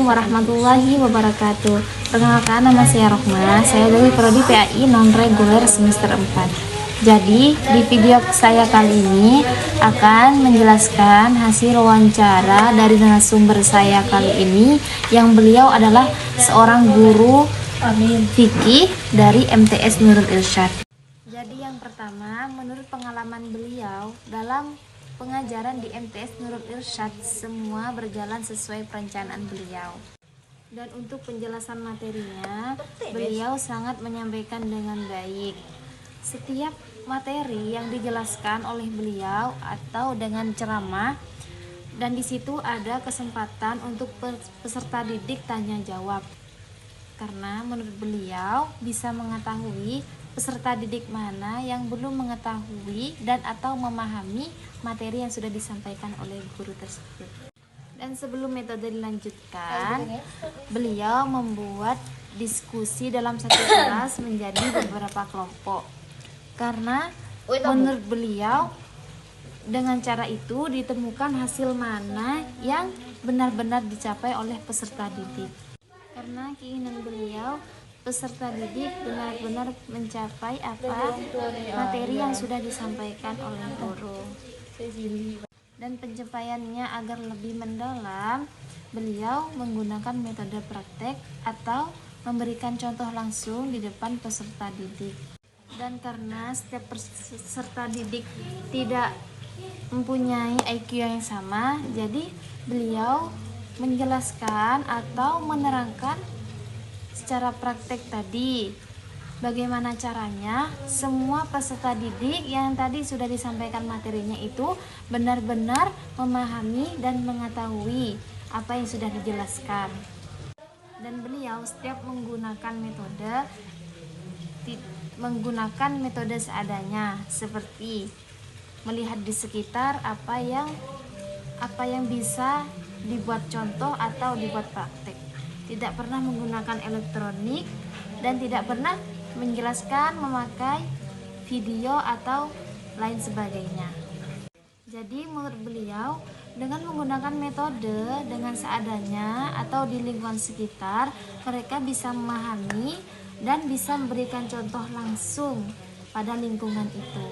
Assalamualaikum warahmatullahi wabarakatuh. Perkenalkan, nama saya Rohma. Saya dari Prodi PAI non-reguler semester 4. Jadi, di video saya kali ini akan menjelaskan hasil wawancara dari narasumber saya kali ini, yang beliau adalah seorang guru fikih dari MTS Nurul Irsyad. Jadi yang pertama, menurut pengalaman beliau dalam pengajaran di MTS Nurul Irsyad, semua berjalan sesuai perencanaan beliau. Dan untuk penjelasan materinya, beliau sangat menyampaikan dengan baik. Setiap materi yang dijelaskan oleh beliau atau dengan ceramah, dan di situ ada kesempatan untuk peserta didik tanya jawab. Karena menurut beliau bisa mengetahui peserta didik mana yang belum mengetahui dan atau memahami materi yang sudah disampaikan oleh guru tersebut. Dan sebelum metode dilanjutkan, beliau membuat diskusi dalam satu kelas menjadi beberapa kelompok. Karena menurut beliau dengan cara itu ditemukan hasil mana yang benar-benar dicapai oleh peserta didik. Karena keinginan beliau peserta didik benar-benar mencapai apa materi yang sudah disampaikan oleh guru. Dan pencapaiannya agar lebih mendalam, beliau menggunakan metode praktek atau memberikan contoh langsung di depan peserta didik. Dan karena setiap peserta didik tidak mempunyai IQ yang sama, jadi beliau menjelaskan atau menerangkan secara praktek tadi bagaimana caranya semua peserta didik yang tadi sudah disampaikan materinya itu benar-benar memahami dan mengetahui apa yang sudah dijelaskan. Dan beliau setiap menggunakan metode seadanya, seperti melihat di sekitar apa yang bisa dibuat contoh atau dibuat praktek. Tidak pernah menggunakan elektronik dan tidak pernah menjelaskan memakai video atau lain sebagainya. Jadi menurut beliau, dengan menggunakan metode dengan seadanya atau di lingkungan sekitar, mereka bisa memahami dan bisa memberikan contoh langsung pada lingkungan itu.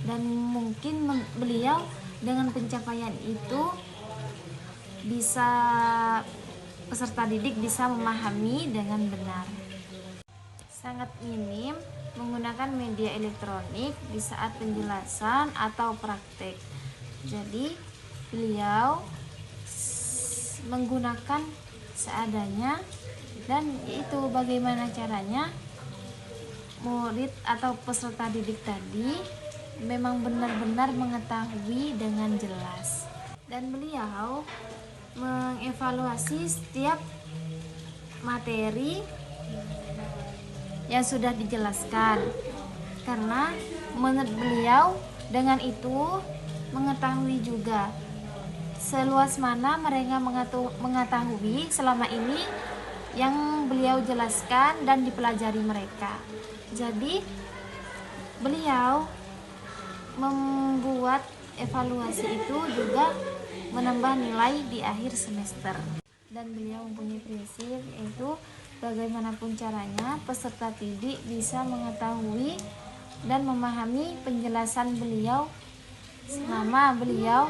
Dan mungkin beliau dengan pencapaian itu bisa peserta didik bisa memahami dengan benar. Sangat minim menggunakan media elektronik di saat penjelasan atau praktek. Jadi beliau menggunakan seadanya, dan itu bagaimana caranya murid atau peserta didik tadi memang benar-benar mengetahui dengan jelas. Dan beliau mengevaluasi setiap materi yang sudah dijelaskan, karena menurut beliau dengan itu mengetahui juga seluas mana mereka mengetahui selama ini yang beliau jelaskan dan dipelajari mereka. Jadi beliau membuat evaluasi itu juga menambah nilai di akhir semester. Dan beliau mempunyai prinsip, yaitu bagaimanapun caranya peserta didik bisa mengetahui dan memahami penjelasan beliau selama beliau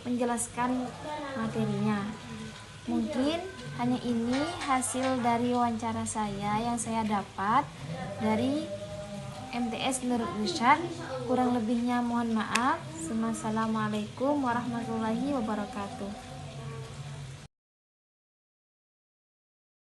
menjelaskan materinya. Mungkin hanya ini hasil dari wawancara saya yang saya dapat dari MTS Nurul Irsyad. Kurang lebihnya mohon maaf. Assalamualaikum warahmatullahi wabarakatuh.